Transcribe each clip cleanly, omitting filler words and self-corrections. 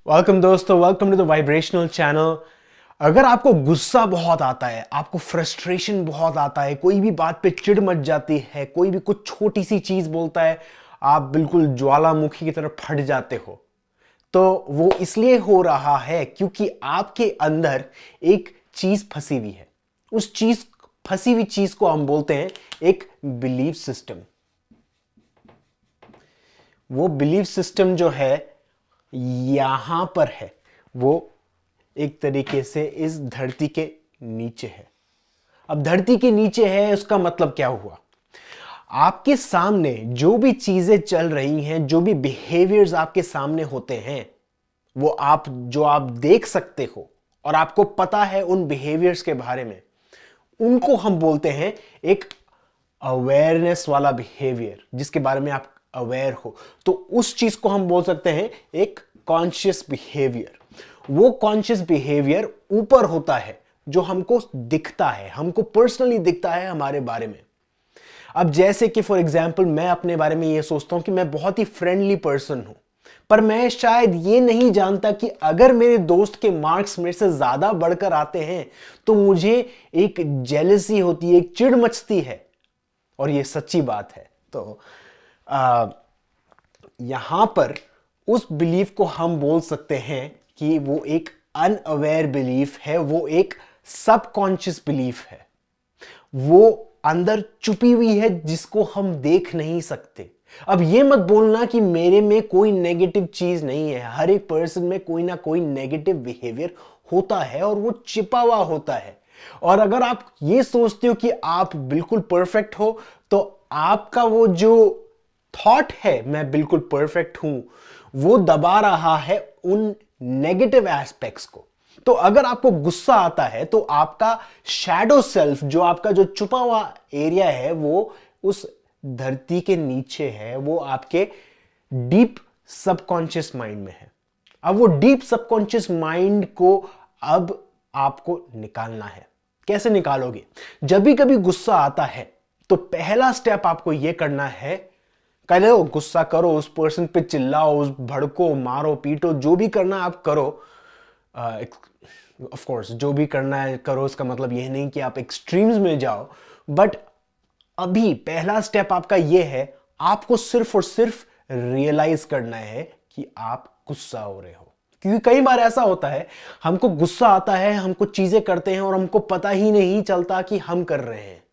Welcome दोस्तों, welcome to the vibrational channel. अगर आपको गुस्सा बहुत आता है, आपको फ्रस्ट्रेशन बहुत आता है, कोई भी बात पे चिढ़ मच जाती है, कोई भी कुछ छोटी सी चीज बोलता है, आप बिल्कुल ज्वालामुखी की तरह फट जाते हो, तो वो इसलिए हो रहा है क्योंकि आपके अंदर एक चीज फंसी हुई है। उस चीज फंसी हुई चीज को हम बोलते हैं एक बिलीफ सिस्टम। वो बिलीफ सिस्टम जो है यहां पर है, वो एक तरीके से इस धरती के नीचे है। अब धरती के नीचे है, उसका मतलब क्या हुआ? आपके सामने जो भी चीजें चल रही हैं, जो भी बिहेवियर्स आपके सामने होते हैं, वो आप देख सकते हो और आपको पता है उन बिहेवियर्स के बारे में, उनको हम बोलते हैं एक अवेयरनेस वाला बिहेवियर, जिसके बारे में आप अवेयर हो। तो उस चीज को हम बोल सकते हैं एक कॉन्शियस बिहेवियर। वो कॉन्शियस बिहेवियर ऊपर होता है, जो हमको दिखता है, हमको पर्सनली दिखता है हमारे बारे में। अब जैसे कि फॉर एग्जाम्पल मैं अपने बारे में ये सोचता हूं कि मैं बहुत ही फ्रेंडली पर्सन हूं, पर मैं शायद ये नहीं जानता कि अगर मेरे दोस्त के मार्क्स मेरे से ज्यादा बढ़कर आते हैं तो मुझे एक जेलसी होती है, एक चिढ़ मचती है। और ये सच्ची बात है। तो यहां पर उस बिलीफ को हम बोल सकते हैं कि वो एक अनअवेयर बिलीफ है, वो एक सबकॉन्शियस बिलीफ है। वो अंदर छुपी हुई है, जिसको हम देख नहीं सकते। अब ये मत बोलना कि मेरे में कोई नेगेटिव चीज नहीं है। हर एक पर्सन में कोई ना कोई नेगेटिव बिहेवियर होता है और वो छिपा हुआ होता है। और अगर आप ये सोचते हो कि आप बिल्कुल परफेक्ट हो, तो आपका वो जो थॉट है मैं बिल्कुल परफेक्ट हूं, वो दबा रहा है उन नेगेटिव एस्पेक्ट्स को। तो अगर आपको गुस्सा आता है तो आपका शैडो सेल्फ, जो आपका जो छुपा हुआ एरिया है, वो उस धरती के नीचे है, वो आपके डीप सबकॉन्शियस माइंड में है। अब वो डीप सबकॉन्शियस माइंड को अब आपको निकालना है। कैसे निकालोगे? जब भी कभी गुस्सा आता है तो पहला स्टेप आपको यह करना है, करो, गुस्सा करो, उस पर्सन पे चिल्लाओ, उस भड़को, मारो, पीटो, जो भी करना आप करो। ऑफ कोर्स जो भी करना है करो, इसका मतलब यह नहीं कि आप एक्सट्रीम्स में जाओ, बट अभी पहला स्टेप आपका यह है, आपको सिर्फ और सिर्फ रियलाइज करना है कि आप गुस्सा हो रहे हो। क्योंकि कई बार ऐसा होता है, हमको गुस्सा आता है, हम कुछ चीजें करते हैं और हमको पता ही नहीं चलता कि हम कर रहे हैं।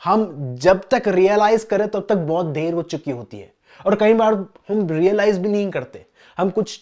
हम जब तक रियलाइज करें तब तक बहुत देर हो चुकी होती है। और कई बार हम रियलाइज भी नहीं करते, हम कुछ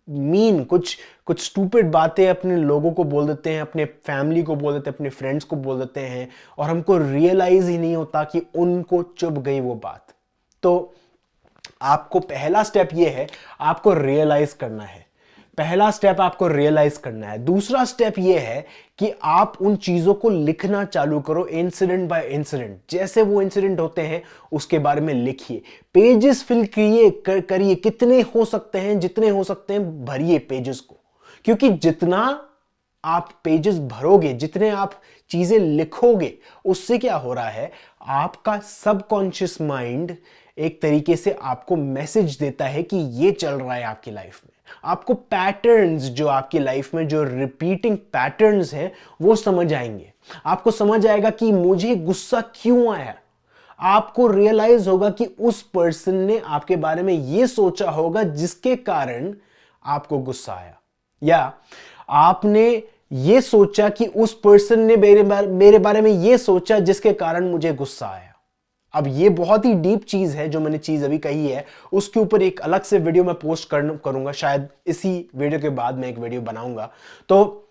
कुछ कुछ स्टूपिड बातें अपने लोगों को बोल देते हैं, अपने फैमिली को बोल देते हैं, अपने फ्रेंड्स को बोल देते हैं, और हमको रियलाइज ही नहीं होता कि उनको चुभ गई वो बात। तो आपको पहला स्टेप ये है, आपको रियलाइज करना है। पहला स्टेप आपको रियलाइज करना है। दूसरा स्टेप ये है कि आप उन चीजों को लिखना चालू करो, इंसिडेंट बाय इंसिडेंट। जैसे वो इंसिडेंट होते हैं उसके बारे में लिखिए, पेजेस फिल करिए, कितने हो सकते हैं, जितने हो सकते हैं भरिए पेजेस को। क्योंकि जितना आप पेजेस भरोगे, जितने आप चीजें लिखोगे, उससे क्या हो रहा है, आपका सबकॉन्शियस माइंड एक तरीके से आपको मैसेज देता है कि ये चल रहा है आपकी लाइफ में। आपको पैटर्न्स, जो आपकी लाइफ में जो रिपीटिंग पैटर्न्स हैं, वो समझ आएंगे। आपको समझ आएगा कि मुझे गुस्सा क्यों आया। आपको रियलाइज होगा कि उस पर्सन ने आपके बारे में यह सोचा होगा जिसके कारण आपको गुस्सा आया, या आपने ये सोचा कि उस पर्सन ने मेरे बारे में ये सोचा जिसके कारण मुझे गुस्सा आया। अब ये बहुत ही डीप चीज है जो मैंने चीज अभी कही है, उसके ऊपर एक अलग से वीडियो मैं पोस्ट करूंगा, शायद इसी वीडियो के बाद मैं एक वीडियो बनाऊंगा। तो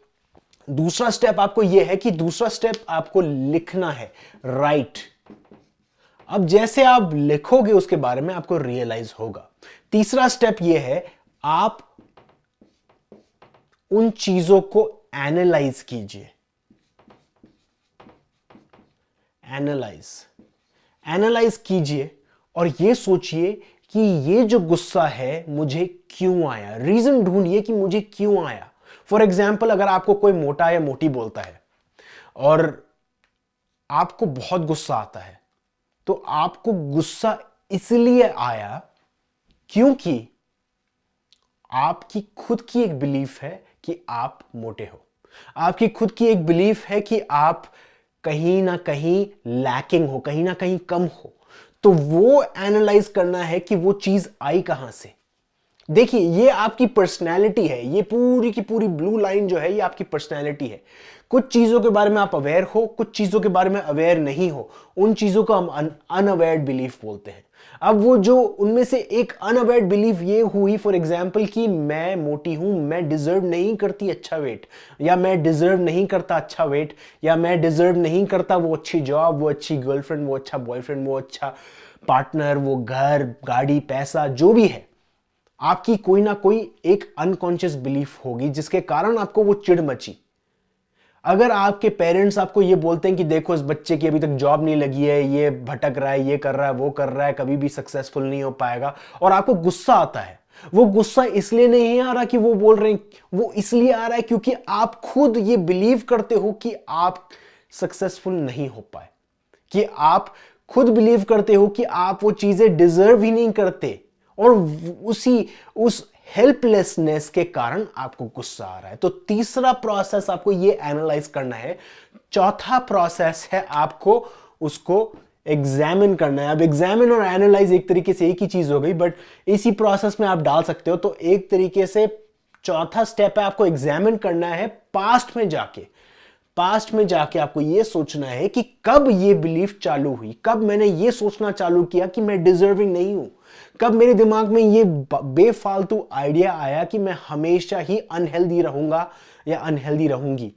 दूसरा स्टेप आपको यह है कि दूसरा स्टेप आपको लिखना है, राइट। अब जैसे आप लिखोगे उसके बारे में आपको रियलाइज होगा। तीसरा स्टेप यह है, आप उन चीजों को एनालाइज कीजिए। एनालाइज कीजिए और यह सोचिए कि ये जो गुस्सा है मुझे क्यों आया। रीजन ढूंढिए कि मुझे क्यों आया। फॉर एग्जाम्पल, अगर आपको कोई मोटा या मोटी बोलता है और आपको बहुत गुस्सा आता है, तो आपको गुस्सा इसलिए आया क्योंकि आपकी खुद की एक बिलीफ है कि आप मोटे हो, आपकी खुद की एक बिलीफ है कि आप कहीं ना कहीं लैकिंग हो, कहीं ना कहीं कम हो। तो वो एनालाइज करना है कि वो चीज आई कहां से। देखिए, ये आपकी पर्सनैलिटी है, ये पूरी की पूरी ब्लू लाइन जो है ये आपकी पर्सनैलिटी है। कुछ चीजों के बारे में आप अवेयर हो, कुछ चीजों के बारे में अवेयर नहीं हो, उन चीजों को हम अनअवेयर्ड बिलीफ बोलते हैं। अब वो जो उनमें से एक अनअवेयर्ड बिलीफ ये हुई, फॉर एग्जाम्पल, कि मैं मोटी हूं, मैं डिजर्व नहीं करती अच्छा वेट, या मैं डिजर्व नहीं करता अच्छा वेट, या मैं डिजर्व नहीं करता वो अच्छी जॉब, वो अच्छी गर्लफ्रेंड, वो अच्छा बॉयफ्रेंड, वो अच्छा पार्टनर, वो घर, गाड़ी, पैसा, जो भी है। आपकी कोई ना कोई एक अनकॉन्शियस बिलीफ होगी जिसके कारण आपको वो चिढ़ मची। अगर आपके पेरेंट्स आपको ये बोलते हैं कि देखो इस बच्चे की अभी तक जॉब नहीं लगी है, ये भटक रहा है, ये कर रहा है, वो कर रहा है, कभी भी सक्सेसफुल नहीं हो पाएगा, और आपको गुस्सा आता है, वो गुस्सा इसलिए नहीं आ रहा कि वो बोल रहे हैं, वो इसलिए आ रहा है क्योंकि आप खुद ये बिलीव करते हो कि आप सक्सेसफुल नहीं हो पाए, कि आप खुद बिलीव करते हो कि आप वो चीजें डिजर्व ही नहीं करते, और उस हेल्पलेसनेस के कारण आपको गुस्सा आ रहा है। तो तीसरा प्रोसेस आपको ये एनालाइज करना है। चौथा प्रोसेस है आपको उसको एग्जामिन करना है। अब एग्जामिन और एनालाइज एक तरीके से एक ही चीज हो गई, बट इसी प्रोसेस में आप डाल सकते हो। तो एक तरीके से चौथा स्टेप है आपको एग्जामिन करना है पास्ट में जाके। पास्ट में जाके आपको यह सोचना है कि कब यह बिलीफ चालू हुई, कब मैंने यह सोचना चालू किया कि मैं डिजर्विंग नहीं हूं, कब मेरे दिमाग में यह बेफालतू आइडिया आया कि मैं हमेशा ही अनहेल्दी रहूंगा या अनहेल्दी रहूंगी,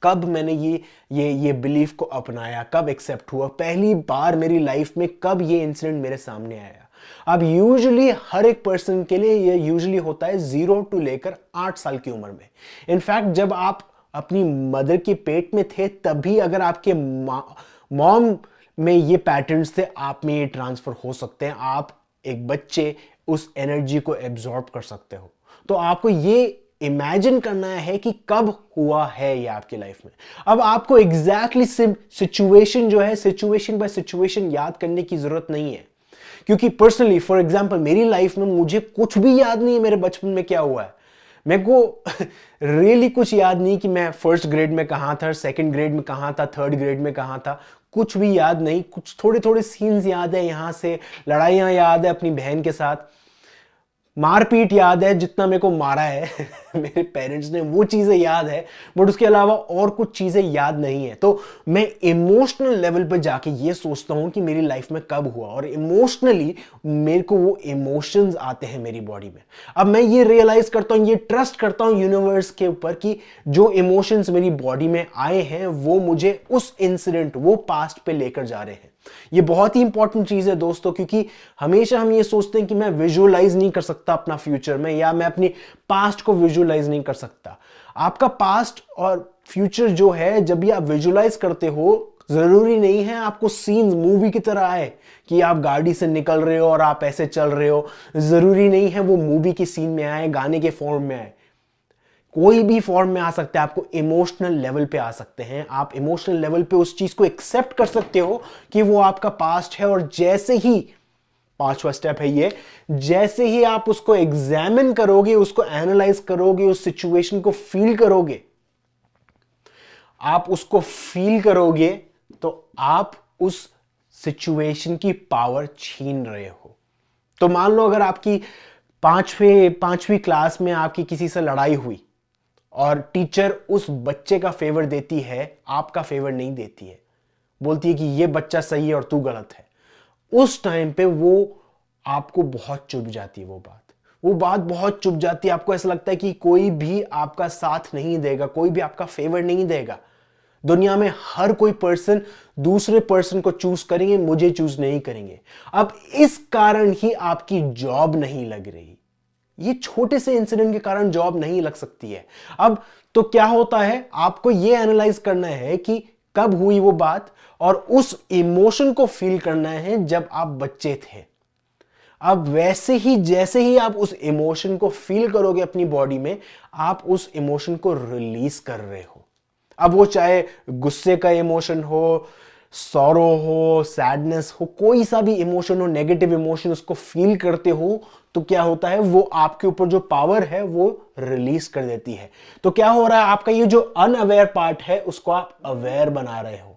कब मैंने ये बिलीफ को अपनाया, कब एक्सेप्ट हुआ, पहली बार मेरी लाइफ में कब ये इंसिडेंट मेरे सामने आया। अब यूजुअली हर एक पर्सन के लिए ये यूजुअली होता है 0 टू लेकर 8 साल की उम्र में। इनफैक्ट जब आप अपनी मदर के पेट में थे तभी अगर आपके मॉम में ये पैटर्न्स थे, आप में ये ट्रांसफर हो सकते हैं। आप एक बच्चे उस एनर्जी को एब्जॉर्ब कर सकते हो। तो आपको ये इमेजिन करना है कि कब हुआ है ये आपकी लाइफ में। अब आपको एग्जैक्टली सिचुएशन जो है, सिचुएशन बाय सिचुएशन याद करने की जरूरत नहीं है, क्योंकि पर्सनली फॉर एग्जांपल मेरी लाइफ में मुझे कुछ भी याद नहीं है मेरे बचपन में क्या हुआ है। मेरे को रियली कुछ याद नहीं कि मैं फर्स्ट ग्रेड में कहां था, सेकंड ग्रेड में कहां था, थर्ड ग्रेड में कहां था, कुछ भी याद नहीं। कुछ थोड़े थोड़े सीन्स याद है, यहां से लड़ाइयां याद है अपनी बहन के साथ, मारपीट याद है जितना मेरे को मारा है मेरे पेरेंट्स ने, वो चीजें याद है, बट उसके अलावा और कुछ चीजें याद नहीं है। तो मैं इमोशनल लेवल पर जाके ये सोचता हूं कि मेरी लाइफ में कब हुआ, और इमोशनली मेरे को वो इमोशंस आते हैं मेरी बॉडी में। अब मैं ये रियलाइज करता हूं, ये ट्रस्ट करता हूं यूनिवर्स के ऊपर कि जो इमोशंस मेरी बॉडी में आए हैं वो मुझे उस इंसिडेंट, वो पास्ट पे लेकर जा रहे हैं। ये बहुत ही इंपॉर्टेंट चीज है दोस्तों, क्योंकि हमेशा हम ये सोचते हैं कि मैं विजुअलाइज नहीं कर सकता अपना फ्यूचर में, या मैं अपनी पास्ट को विजुअलाइज नहीं कर सकता। आपका पास्ट और फ्यूचर जो है, जब भी आप विजुअलाइज करते हो, जरूरी नहीं है आपको सीन्स मूवी की तरह आए कि आप गाड़ी से निकल रहे हो और आप ऐसे चल रहे हो। जरूरी नहीं है वो मूवी के सीन में आए, गाने के फॉर्म में आए, कोई भी फॉर्म में आ सकते हैं। आपको इमोशनल लेवल पे आ सकते हैं, आप इमोशनल लेवल पे उस चीज को एक्सेप्ट कर सकते हो कि वो आपका पास्ट है। और जैसे ही, पांचवा स्टेप है ये, जैसे ही आप उसको एग्जामिन करोगे, उसको एनालाइज करोगे, उस सिचुएशन को फील करोगे, आप उसको फील करोगे, तो आप उस सिचुएशन की पावर छीन रहे हो। तो मान लो अगर आपकी पांचवी क्लास में आपकी किसी से लड़ाई हुई और टीचर उस बच्चे का फेवर देती है, आपका फेवर नहीं देती है, बोलती है कि ये बच्चा सही है और तू गलत है। उस टाइम पे वो आपको बहुत चुभ जाती है, वो बात बहुत चुभ जाती है। आपको ऐसा लगता है कि कोई भी आपका साथ नहीं देगा, कोई भी आपका फेवर नहीं देगा। दुनिया में हर कोई पर्सन दूसरे पर्सन को चूज करेंगे, मुझे चूज नहीं करेंगे। अब इस कारण ही आपकी जॉब नहीं लग रही। ये छोटे से इंसिडेंट के कारण जॉब नहीं लग सकती है। अब तो क्या होता है, आपको ये एनालाइज करना है कि कब हुई वो बात, और उस इमोशन को फील करना है जब आप बच्चे थे। अब वैसे ही, जैसे ही आप उस इमोशन को फील करोगे अपनी बॉडी में, आप उस इमोशन को रिलीज कर रहे हो। अब वो चाहे गुस्से का इमोशन हो, सॉरो हो, सैडनेस हो, कोई सा भी इमोशन हो, नेगेटिव इमोशन उसको फील करते हो, तो क्या होता है, वो आपके ऊपर जो पावर है वो रिलीज कर देती है। तो क्या हो रहा है, आपका ये जो अनअवेयर पार्ट है उसको आप अवेयर बना रहे हो।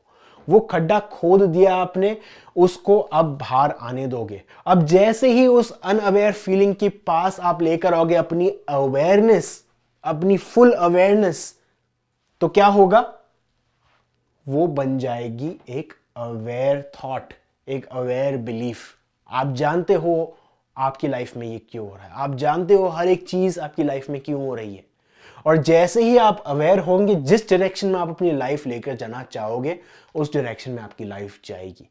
वो खड्डा खोद दिया आपने, उसको अब बाहर आने दोगे। अब जैसे ही उस अनअवेयर फीलिंग के पास आप लेकर आओगे अपनी अवेयरनेस, अपनी फुल अवेयरनेस, तो क्या होगा, वो बन जाएगी एक अवेयर थॉट, एक अवेयर बिलीफ। आप जानते हो आपकी लाइफ में ये क्यों हो रहा है, आप जानते हो हर एक चीज आपकी लाइफ में क्यों हो रही है। और जैसे ही आप अवेयर होंगे, जिस डायरेक्शन में आप अपनी लाइफ लेकर जाना चाहोगे, उस डायरेक्शन में आपकी लाइफ जाएगी।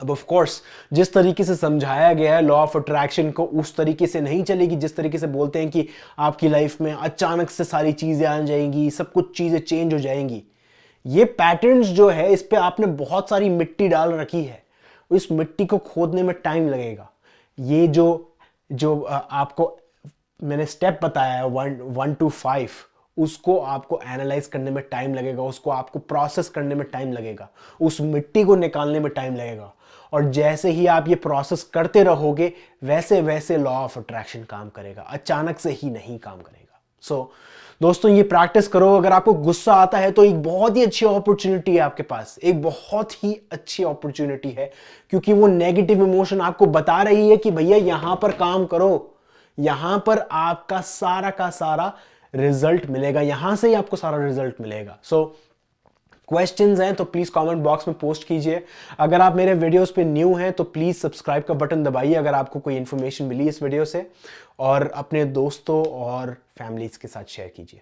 अब ऑफ कोर्स जिस तरीके से समझाया गया है लॉ ऑफ अट्रैक्शन को, उस तरीके से नहीं चलेगी जिस तरीके से बोलते हैं कि आपकी लाइफ में अचानक से सारी चीजें आ जाएंगी, सब कुछ चीजें चेंज हो जाएंगी। ये पैटर्न्स जो है, इस पे आपने बहुत सारी मिट्टी डाल रखी है, इस मिट्टी को खोदने में टाइम लगेगा। ये जो जो आपको मैंने स्टेप बताया है 1 to 5, उसको आपको एनालाइज करने में टाइम लगेगा, उसको आपको प्रोसेस करने में टाइम लगेगा, उस मिट्टी को निकालने में टाइम लगेगा। और जैसे ही आप ये प्रोसेस करते रहोगे, वैसे वैसे लॉ ऑफ अट्रैक्शन काम करेगा, अचानक से ही नहीं काम करेगा। सो दोस्तों, ये प्रैक्टिस करो। अगर आपको गुस्सा आता है तो एक बहुत ही अच्छी अपॉर्चुनिटी है आपके पास, एक बहुत ही अच्छी अपॉर्चुनिटी है, क्योंकि वो नेगेटिव इमोशन आपको बता रही है कि भैया यहां पर काम करो, यहां पर आपका सारा का सारा रिजल्ट मिलेगा, यहां से ही आपको सारा रिजल्ट मिलेगा। सो क्वेश्चंस हैं तो प्लीज कमेंट बॉक्स में पोस्ट कीजिए। अगर आप मेरे वीडियोस पे न्यू हैं तो प्लीज सब्सक्राइब का बटन दबाइए अगर आपको कोई इंफॉर्मेशन मिली इस वीडियो से, और अपने दोस्तों और फैमिलीज के साथ शेयर कीजिए।